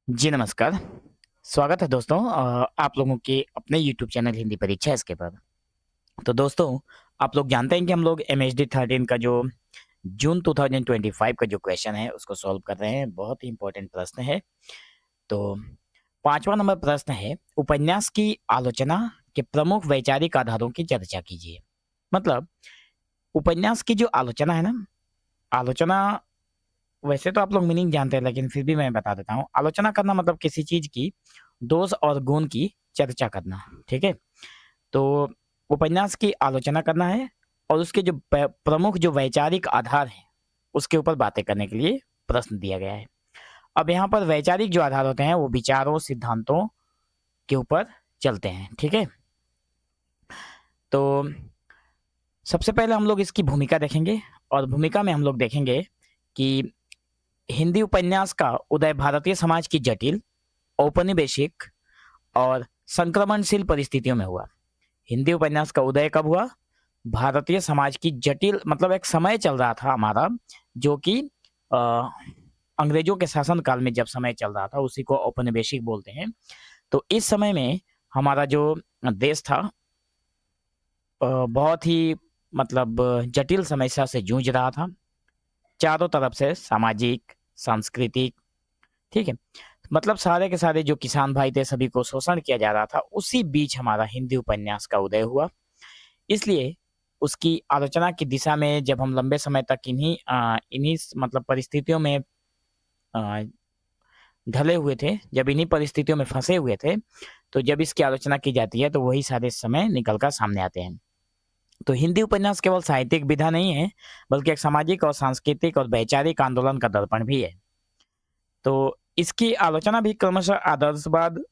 जी नमस्कार। स्वागत है दोस्तों आप लोगों के अपने यूट्यूब चैनल हिंदी परीक्षा इसके पर। तो दोस्तों, आप लोग जानते हैं कि हम लोग एमएचडी 13 का जो जून 2025 का जो क्वेश्चन है उसको सॉल्व कर रहे हैं। बहुत ही इंपॉर्टेंट प्रश्न है। तो 5वां नंबर प्रश्न है, उपन्यास की आलोचना के प्रमुख वैचारिक आधारों की चर्चा कीजिए। मतलब उपन्यास की जो आलोचना है ना, आलोचना वैसे तो आप लोग मीनिंग जानते हैं लेकिन फिर भी मैं बता देता हूँ। आलोचना करना मतलब किसी चीज की दोष और गुण की चर्चा करना। ठीक है, तो उपन्यास की आलोचना करना है और उसके जो प्रमुख जो वैचारिक आधार हैं उसके ऊपर बातें करने के लिए प्रश्न दिया गया है। अब यहाँ पर वैचारिक जो आधार होते हैं वो विचारों सिद्धांतों के ऊपर चलते हैं। ठीक है, तो सबसे पहले हम लोग इसकी भूमिका देखेंगे और भूमिका में हम लोग देखेंगे कि हिंदी उपन्यास का उदय भारतीय समाज की जटिल, औपनिवेशिक और संक्रमणशील परिस्थितियों में हुआ। हिंदी उपन्यास का उदय कब हुआ? भारतीय समाज की जटिल, मतलब एक समय चल रहा था हमारा, जो कि अंग्रेजों के शासन काल में जब समय चल रहा था उसी को औपनिवेशिक बोलते हैं। तो इस समय में हमारा जो देश था बहुत ही मतलब जटिल समस्या से जूझ रहा था। चारों तरफ से सामाजिक, सांस्कृतिक, ठीक है, मतलब सारे के सारे जो किसान भाई थे सभी को शोषण किया जा रहा था। उसी बीच हमारा हिंदी उपन्यास का उदय हुआ। इसलिए उसकी आलोचना की दिशा में जब हम लंबे समय तक इन्हीं मतलब परिस्थितियों में अ, ढले हुए थे, जब इन्हीं परिस्थितियों में फंसे हुए थे, तो जब इसकी आलोचना की जाती है तो वही सारे समय निकल कर सामने आते हैं। तो हिंदी उपन्यास केवल साहित्यिक विधा नहीं है, बल्कि एक सामाजिक और सांस्कृतिक और वैचारिक आंदोलन का दर्पण भी है। तो इसकी आलोचना भी क्रमशः आदर्शवाद,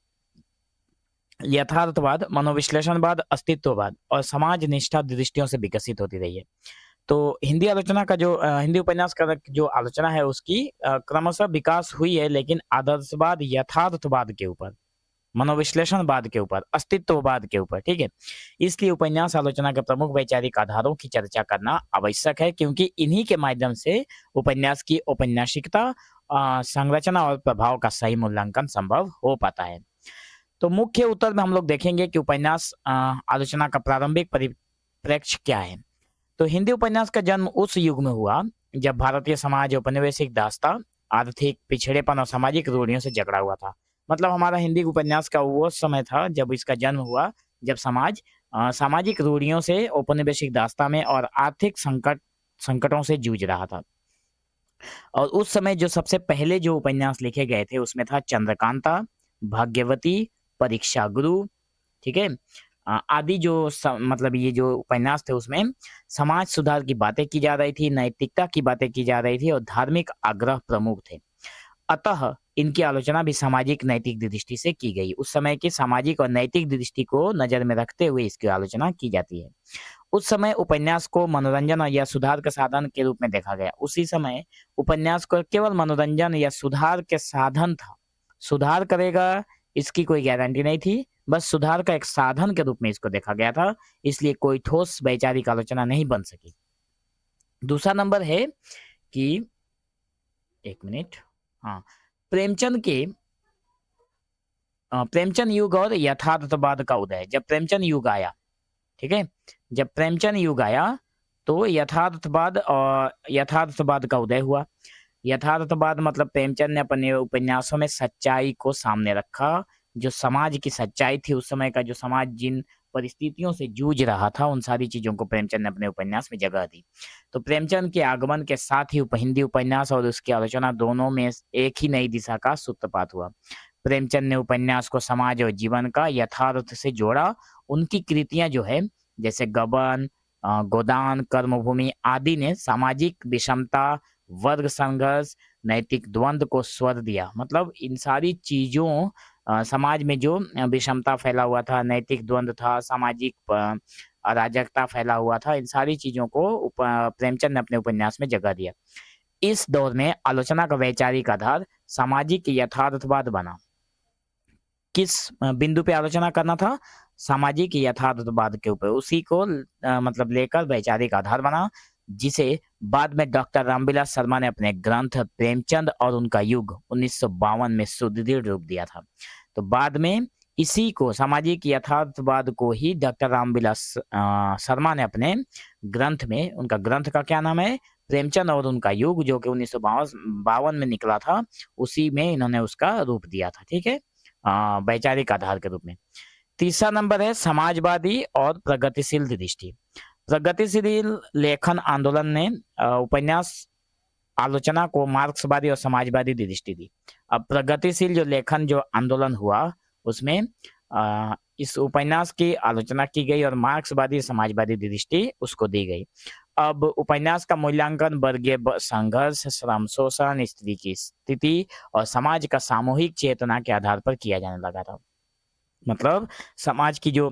यथार्थवाद, मनोविश्लेषणवाद, अस्तित्ववाद और समाज निष्ठा दृष्टियों से विकसित होती रही है। तो हिंदी आलोचना का जो हिंदी उपन्यास का जो आलोचना है उसकी क्रमशः विकास हुई है, लेकिन आदर्शवाद, यथार्थवाद के ऊपर, मनोविश्लेषणवाद के ऊपर, अस्तित्ववाद के ऊपर। ठीक है, इसलिए उपन्यास आलोचना के प्रमुख वैचारिक आधारों की चर्चा करना आवश्यक है, क्योंकि इन्हीं के माध्यम से उपन्यास की औपन्यासिकता, संरचना और प्रभाव का सही मूल्यांकन संभव हो पाता है। तो मुख्य उत्तर में हम लोग देखेंगे कि उपन्यास आलोचना का प्रारंभिक परिप्रेक्ष्य क्या है। तो हिंदी उपन्यास का जन्म उस युग में हुआ जब भारतीय समाज औपनिवेशिक दास्ता, आर्थिक पिछड़ेपन और सामाजिक रूढ़ियों से जकड़ा हुआ था। मतलब हमारा हिंदी उपन्यास का वो समय था जब इसका जन्म हुआ, जब समाज सामाजिक रूढ़ियों से, औपनिवेशिक दास्ता में और आर्थिक संकटों से जूझ रहा था। और उस समय जो सबसे पहले जो उपन्यास लिखे गए थे उसमें था चंद्रकांता, भाग्यवती, परीक्षा गुरु, ठीक है, आदि जो मतलब ये जो उपन्यास थे उसमें समाज सुधार की बातें की जा रही थी, नैतिकता की बातें की जा रही थी और धार्मिक आग्रह प्रमुख थे। अतः इनकी आलोचना भी सामाजिक नैतिक दृष्टि से की गई। उस समय की सामाजिक और नैतिक दृष्टि को नजर में रखते हुए इसकी आलोचना की जाती है। उस समय उपन्यास को मनोरंजन या सुधार के साधन के रूप में देखा गया। उसी समय उपन्यास को केवल मनोरंजन या सुधार के साधन था। सुधार करेगा इसकी कोई गारंटी नहीं थी, बस सुधार का एक साधन के रूप में इसको देखा गया था। इसलिए कोई ठोस वैचारिक आलोचना नहीं बन सकी। दूसरा नंबर है कि, एक मिनट, हाँ, प्रेमचंद के प्रेमचंद युग और यथार्थवाद का उदय। जब प्रेमचंद युग आया, ठीक है, जब प्रेमचंद युग आया तो यथार्थवाद का उदय हुआ। यथार्थवाद मतलब प्रेमचंद ने अपने उपन्यासों में सच्चाई को सामने रखा। जो समाज की सच्चाई थी, उस समय का जो समाज जिन परिस्थितियों से जूझ रहा था, उन सारी चीजों को प्रेमचंद ने अपने उपन्यास में जगह दी। तो प्रेमचंद के आगमन के साथ ही हिंदी उपन्यास और उसकी आलोचना दोनों में एक ही नई दिशा का सूत्रपात हुआ। प्रेमचंद ने उपन्यास को समाज और जीवन का यथार्थ से जोड़ा। उनकी कृतियां जो है, जैसे गबन, गोदान, कर्मभूमि आदि ने सामाजिक विषमता, वर्ग संघर्ष, नैतिक द्वंद्व को स्वर दिया। मतलब इन सारी चीजों, समाज में जो विषमता फैला हुआ था, नैतिक द्वंद्व था, सामाजिक अराजकता फैला हुआ था, इन सारी चीजों को प्रेमचंद ने अपने उपन्यास में जगह दिया। इस दौर में आलोचना का वैचारिक आधार सामाजिक यथार्थवाद बना। किस बिंदु पे आलोचना करना था? सामाजिक यथार्थवाद के ऊपर। उसी को मतलब लेकर वैचारिक आधार बना। जिसे बाद में डॉक्टर रामविलास शर्मा ने अपने ग्रंथ प्रेमचंद और उनका युग 1952 में सुदृढ़ रूप दिया था। तो बाद में इसी को सामाजिक यथार्थवाद को ही डॉक्टर रामविलास शर्मा ने अपने ग्रंथ में, उनका ग्रंथ का क्या नाम है, प्रेमचंद और उनका युग, जो कि 1952 में निकला था, उसी में इन्होंने उसका रूप दिया था। ठीक है, वैचारिक आधार के रूप में। तीसरा नंबर है समाजवादी और प्रगतिशील दृष्टि। प्रगतिशील लेखन आंदोलन ने उपन्यास आलोचना को मार्क्सवादी और समाजवादी दृष्टि दी। अब प्रगतिशील जो लेखन जो आंदोलन हुआ उसमें इस उपन्यास की आलोचना की गई और मार्क्सवादी समाजवादी दृष्टि उसको दी गई। अब उपन्यास का मूल्यांकन वर्गीय संघर्ष, श्रम शोषण, स्त्री की स्थिति और समाज का सामूहिक चेतना के आधार पर किया जाने लगा था। मतलब समाज की जो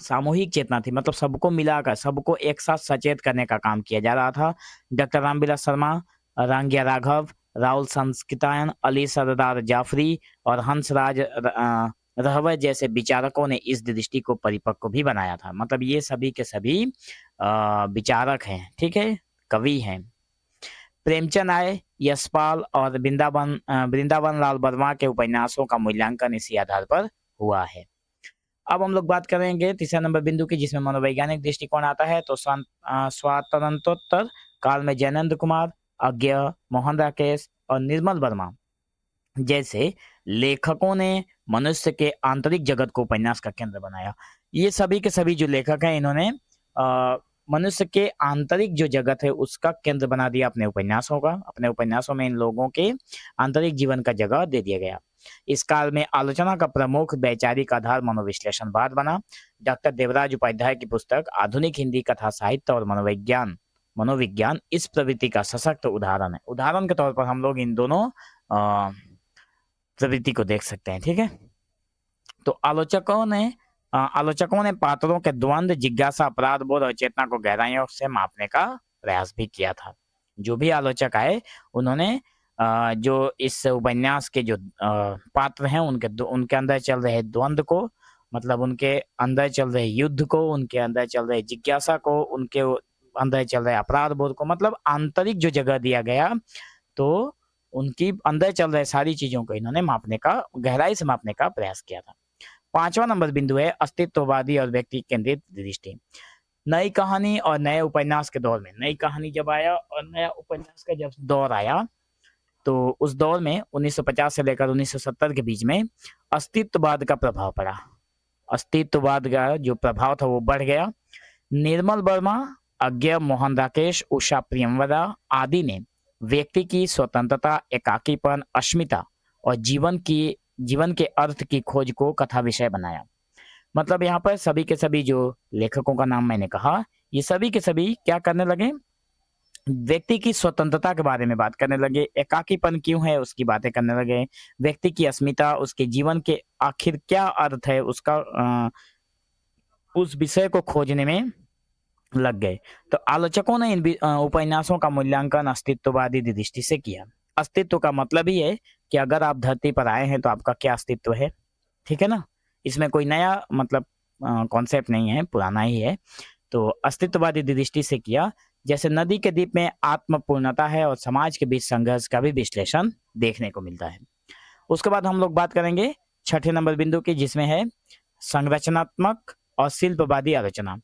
सामूहिक चेतना थी, मतलब सबको मिलाकर, सबको एक साथ सचेत करने का काम किया जा रहा था। डॉक्टर रामविलास शर्मा, रांगिया राघव, राहुल संस्कृतायन, अली सरदार जाफरी और हंसराज रहवर जैसे विचारकों ने इस दृष्टि को परिपक्व भी बनाया था। मतलब ये सभी के सभी विचारक हैं, ठीक है, कवि हैं। प्रेमचंद आए, यशपाल और वृंदावन लाल वर्मा के उपन्यासों का मूल्यांकन इसी आधार पर हुआ है। अब हम लोग बात करेंगे तीसरे नंबर बिंदु की, जिसमें मनोवैज्ञानिक दृष्टिकोण आता है। तो स्वातंत्रोत्तर काल में जैनेन्द्र कुमार, अज्ञ, मोहन राकेश और निर्मल वर्मा जैसे लेखकों ने मनुष्य के आंतरिक जगत को उपन्यास का केंद्र बनाया। ये सभी के सभी जो लेखक हैं, इन्होंने मनुष्य के आंतरिक जो जगत है उसका केंद्र बना दिया अपने उपन्यासों का। अपने उपन्यासों में इन लोगों के आंतरिक जीवन का जगह दे दिया गया। इस काल में आलोचना का प्रमुख वैचारिक आधार मनोविश्लेषणवाद बना। डॉक्टर देवराज उपाध्याय की पुस्तक आधुनिक हिंदी कथा साहित्य और मनोविज्ञान इस प्रवृत्ति का सशक्त उदाहरण है। उदाहरण के तौर पर हम लोग इन दोनों प्रवृत्ति को देख सकते हैं। ठीक है, तो आलोचकों ने पात्रों के द्वंद्व, जिज्ञासा, अपराध बोध और चेतना को गहराइयों से मापने का प्रयास भी किया था। जो भी आलोचक आए, उन्होंने जो इस उपन्यास के जो पात्र हैं उनके अंदर चल रहे द्वंद्व को, मतलब उनके अंदर चल रहे युद्ध को, उनके अंदर चल रहे जिज्ञासा को, उनके अंदर चल रहे अपराध बोध को, मतलब आंतरिक जो जगह दिया गया, तो उनकी अंदर चल रहे सारी चीजों को इन्होंने मापने का, गहराई से मापने का प्रयास किया था। पांचवा नंबर बिंदु है अस्तित्ववादी और व्यक्ति केंद्रित दृष्टि। नई कहानी और नए उपन्यास के दौर में, नई कहानी जब आया और नया उपन्यास का जब दौर आया, तो उस दौर में 1950 से लेकर 1970 के बीच में अस्तित्ववाद का प्रभाव पड़ा। अस्तित्ववाद का जो प्रभाव था वो बढ़ गया। निर्मल वर्मा, अज्ञ, मोहन राकेश, उषा प्रियंवदा आदि ने व्यक्ति की स्वतंत्रता, एकाकीपन, अस्मिता और जीवन के अर्थ की खोज को कथा विषय बनाया। मतलब यहाँ पर सभी के सभी जो लेखकों का नाम मैंने कहा, ये सभी के सभी क्या करने लगे, व्यक्ति की स्वतंत्रता के बारे में बात करने लगे, एकाकीपन क्यों है उसकी बातें करने लगे, व्यक्ति की अस्मिता, उसके जीवन के आखिर क्या अर्थ है उसका, उस विषय को खोजने में लग गए। तो आलोचकों ने इन उपन्यासों का मूल्यांकन अस्तित्ववादी दृष्टि से किया। अस्तित्व का मतलब ही है कि अगर आप धरती पर आए हैं तो आपका क्या अस्तित्व है, ठीक है ना, इसमें कोई नया मतलब कॉन्सेप्ट नहीं है, पुराना ही है। तो अस्तित्ववादी दृष्टि से किया। जैसे नदी के द्वीप में आत्मपूर्णता है और समाज के बीच संघर्ष का भी विश्लेषण देखने को मिलता है। उसके बाद हम लोग बात करेंगे छठे नंबर बिंदु की, जिसमें है संरचनात्मक और शिल्पवादी आलोचना।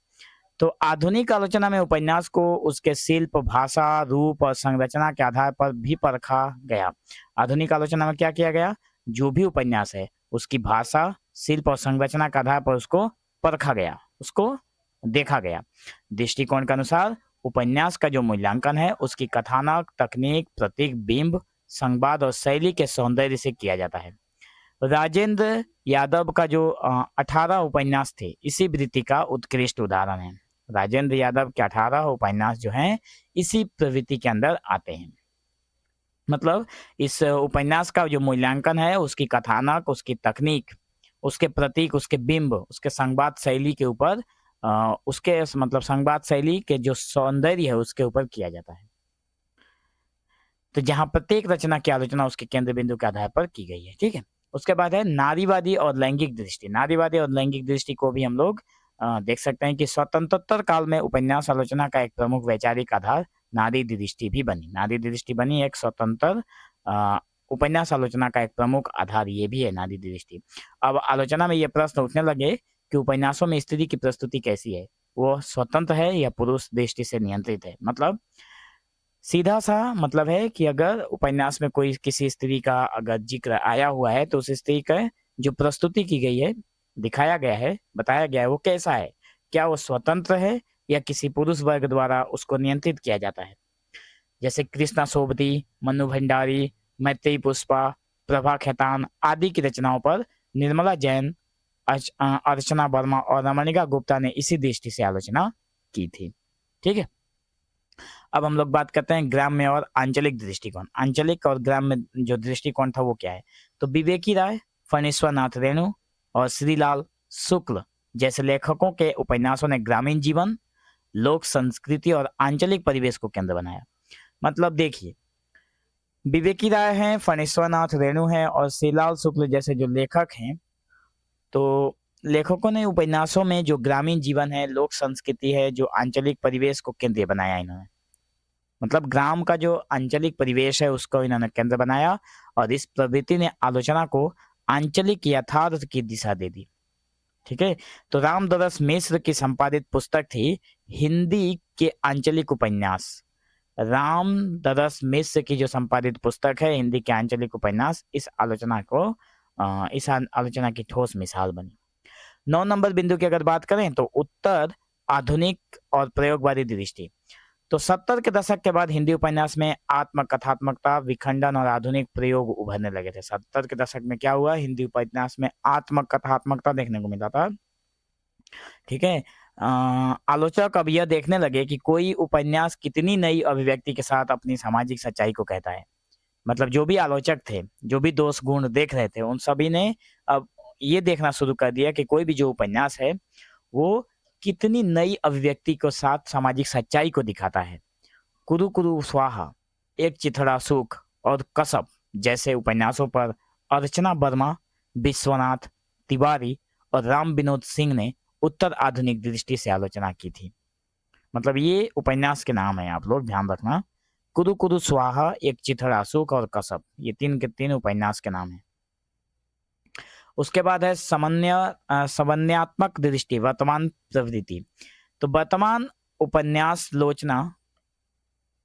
तो आधुनिक आलोचना में उपन्यास को उसके शिल्प, भाषा, रूप और संरचना के आधार पर भी परखा गया। आधुनिक आलोचना में क्या किया गया, जो भी उपन्यास है उसकी भाषा, शिल्प और संरचना के आधार पर उसको परखा गया, उसको देखा गया। दृष्टिकोण के अनुसार उपन्यास का जो मूल्यांकन है उसकी कथानक, तकनीक, प्रतीक, बिंब, संवाद और शैली के सौंदर्य से किया जाता है। राजेंद्र यादव का जो 18 उपन्यास थे इसी वृत्ति का उत्कृष्ट उदाहरण है। राजेंद्र यादव के 18 उपन्यास जो हैं इसी प्रवृत्ति के अंदर आते हैं। मतलब इस उपन्यास का जो मूल्यांकन है उसकी कथानक, उसकी तकनीक, उसके प्रतीक, उसके बिंब, उसके संवाद शैली के ऊपर, उसके मतलब संवाद शैली के जो सौंदर्य है उसके ऊपर किया जाता है। तो जहां प्रत्येक रचना की आलोचना उसके केंद्र बिंदु के आधार पर की गई है। ठीक है, उसके बाद है नारीवादी और लैंगिक दृष्टि। नारीवादी और लैंगिक दृष्टि को भी हम लोग देख सकते हैं कि स्वतंत्रोत्तर काल में उपन्यास आलोचना का एक प्रमुख वैचारिक आधार नारी दृष्टि भी बनी। नारी दृष्टि बनी एक स्वतंत्र उपन्यास आलोचना का एक प्रमुख आधार ये भी है, नारी दृष्टि। अब आलोचना में ये प्रश्न उठने लगे कि उपन्यासों में स्त्री की प्रस्तुति कैसी है, वो स्वतंत्र है या पुरुष दृष्टि से नियंत्रित है। मतलब सीधा सा मतलब है कि अगर उपन्यास में कोई किसी स्त्री का अगर जिक्र आया हुआ है तो उस स्त्री का जो प्रस्तुति की गई है, दिखाया गया है, बताया गया है, वो कैसा है, क्या वो स्वतंत्र है या किसी पुरुष वर्ग द्वारा उसको नियंत्रित किया जाता है। जैसे कृष्णा सोबती, मनु भंडारी, मैत्रेयी पुष्पा, प्रभा खेतान आदि की रचनाओं पर निर्मला जैन, अर्चना वर्मा और रमणिका गुप्ता ने इसी दृष्टि से आलोचना की थी। ठीक है, अब हम लोग बात करते हैं ग्राम्य और आंचलिक दृष्टिकोण। आंचलिक और ग्राम्य जो दृष्टिकोण था वो क्या है, तो विवेकी राय, फणीश्वर नाथ रेणु और श्रीलाल शुक्ल जैसे लेखकों के उपन्यासों ने ग्रामीण जीवन, लोक संस्कृति और आंचलिक परिवेश को केंद्र बनाया। मतलब देखिए, विवेकी राय हैं, फणीश्वर नाथ रेणु हैं और श्रीलाल शुक्ल जैसे जो लेखक हैं, तो लेखकों ने उपन्यासों में जो ग्रामीण जीवन है, लोक संस्कृति है, जो आंचलिक परिवेश को केंद्र बनाया इन्होंने। मतलब ग्राम का जो आंचलिक परिवेश है उसको इन्होंने केंद्र बनाया और इस प्रवृत्ति ने आलोचना को आंचलिक यथार्थ की दिशा दे दी। ठीक है, तो रामदरस मिश्र की संपादित पुस्तक थी हिंदी के आंचलिक उपन्यास। रामदरस मिश्र की जो संपादित पुस्तक है हिंदी के आंचलिक उपन्यास, इस आलोचना की ठोस मिसाल बनी। 9 नंबर बिंदु की अगर बात करें तो उत्तर, आधुनिक और प्रयोगवादी दृष्टि। तो 70 के दशक के बाद हिंदी उपन्यास में आत्मकथात्मकता, विखंडन और आधुनिक प्रयोग उभरने लगे थे। 70 के दशक में क्या हुआ, हिंदी उपन्यास में आत्मकथात्मकता देखने को मिला था। ठीक है, आलोचक अब यह देखने लगे कि कोई उपन्यास कितनी नई अभिव्यक्ति के साथ अपनी सामाजिक सच्चाई को कहता है। मतलब जो भी आलोचक थे, जो भी दोष गुण देख रहे थे, उन सभी ने अब ये देखना शुरू कर दिया कि कोई भी जो उपन्यास है वो कितनी नई अभिव्यक्ति के साथ सामाजिक सच्चाई को दिखाता है। कुरु कुरु स्वाहा, एक चिथड़ा सुख और कसब जैसे उपन्यासों पर अर्चना वर्मा, विश्वनाथ तिवारी और राम विनोद सिंह ने उत्तर आधुनिक दृष्टि से आलोचना की थी। मतलब ये उपन्यास के नाम है, आप लोग ध्यान रखना। कुरु कुरु स्वाहा, एक चिथड़ा सुख और कसब, ये तीन के तीन उपन्यास के नाम है। उसके बाद है समन्वयात्मक दृष्टि, वर्तमान प्रवृत्ति। तो वर्तमान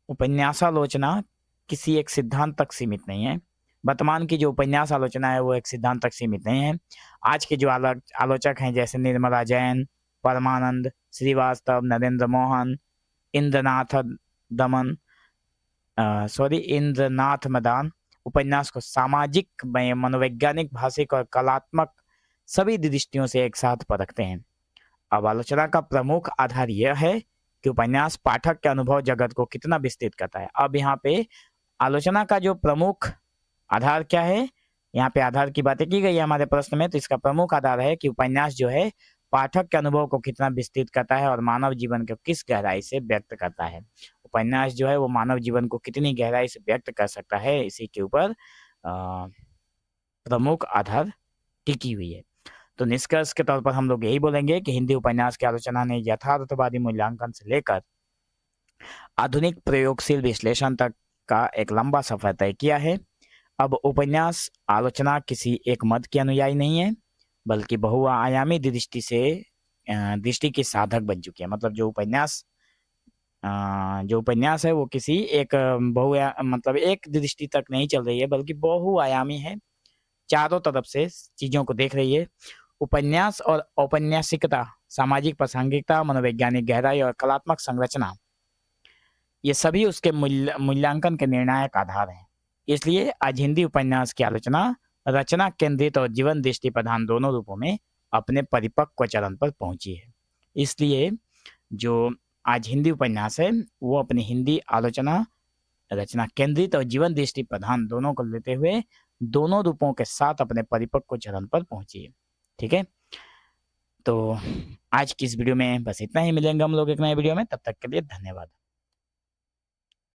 उपन्यासालोचना किसी एक सिद्धांत तक सीमित नहीं है। वर्तमान की जो उपन्यास आलोचना है वो एक सिद्धांत तक सीमित नहीं है। आज के जो आलोचक हैं जैसे निर्मला जैन, परमानंद श्रीवास्तव, नरेंद्र मोहन, इंद्रनाथ मदान उपन्यास को सामाजिक, मनोवैज्ञानिक, भाषिक और कलात्मक सभी दृष्टियों से एक साथ परखते हैं। अब आलोचना का प्रमुख आधार यह है कि उपन्यास पाठक के अनुभव जगत को कितना विस्तृत करता है। अब यहाँ पे आलोचना का जो प्रमुख आधार क्या है, यहाँ पे आधार की बातें की गई है हमारे प्रश्न में, तो इसका प्रमुख आधार है कि उपन्यास जो है पाठक के अनुभव को कितना विस्तृत करता है और मानव जीवन को किस गहराई से व्यक्त करता है। उपन्यास जो है वो मानव जीवन को कितनी गहराई से व्यक्त कर सकता है, इसी के ऊपर प्रमुख आधार टिकी हुई है। तो निष्कर्ष के तौर पर हम लोग यही बोलेंगे कि हिंदी उपन्यास की आलोचना ने यथार्थवादी मूल्यांकन से लेकर आधुनिक प्रयोगशील विश्लेषण तक का एक लंबा सफर तय किया है। अब उपन्यास आलोचना किसी एक मत की अनुयायी नहीं है, बल्कि बहुआयामी दृष्टि की साधक बन चुकी है। मतलब जो उपन्यास है वो किसी एक मतलब एक दृष्टि तक नहीं चल रही है, बल्कि बहुआयामी है, चारों तरफ से चीजों को देख रही है। उपन्यास और औपन्यासिकता, सामाजिक प्रासंगिकता, मनोवैज्ञानिक गहराई और कलात्मक संरचना, ये सभी उसके मूल्यांकन के निर्णायक आधार हैं। इसलिए आज हिंदी उपन्यास की आलोचना रचना केंद्रित और जीवन दृष्टि प्रधान दोनों रूपों में अपने परिपक्व चरण पर पहुंची है। इसलिए जो आज हिंदी उपन्यास है वो अपनी हिंदी आलोचना रचना केंद्रित और जीवन दृष्टि प्रधान दोनों को लेते हुए दोनों रूपों के साथ अपने परिपक्व चरण पर पहुंची है। ठीक है, तो आज की इस वीडियो में बस इतना ही। मिलेंगे हम लोग एक नए वीडियो में, तब तक के लिए धन्यवाद।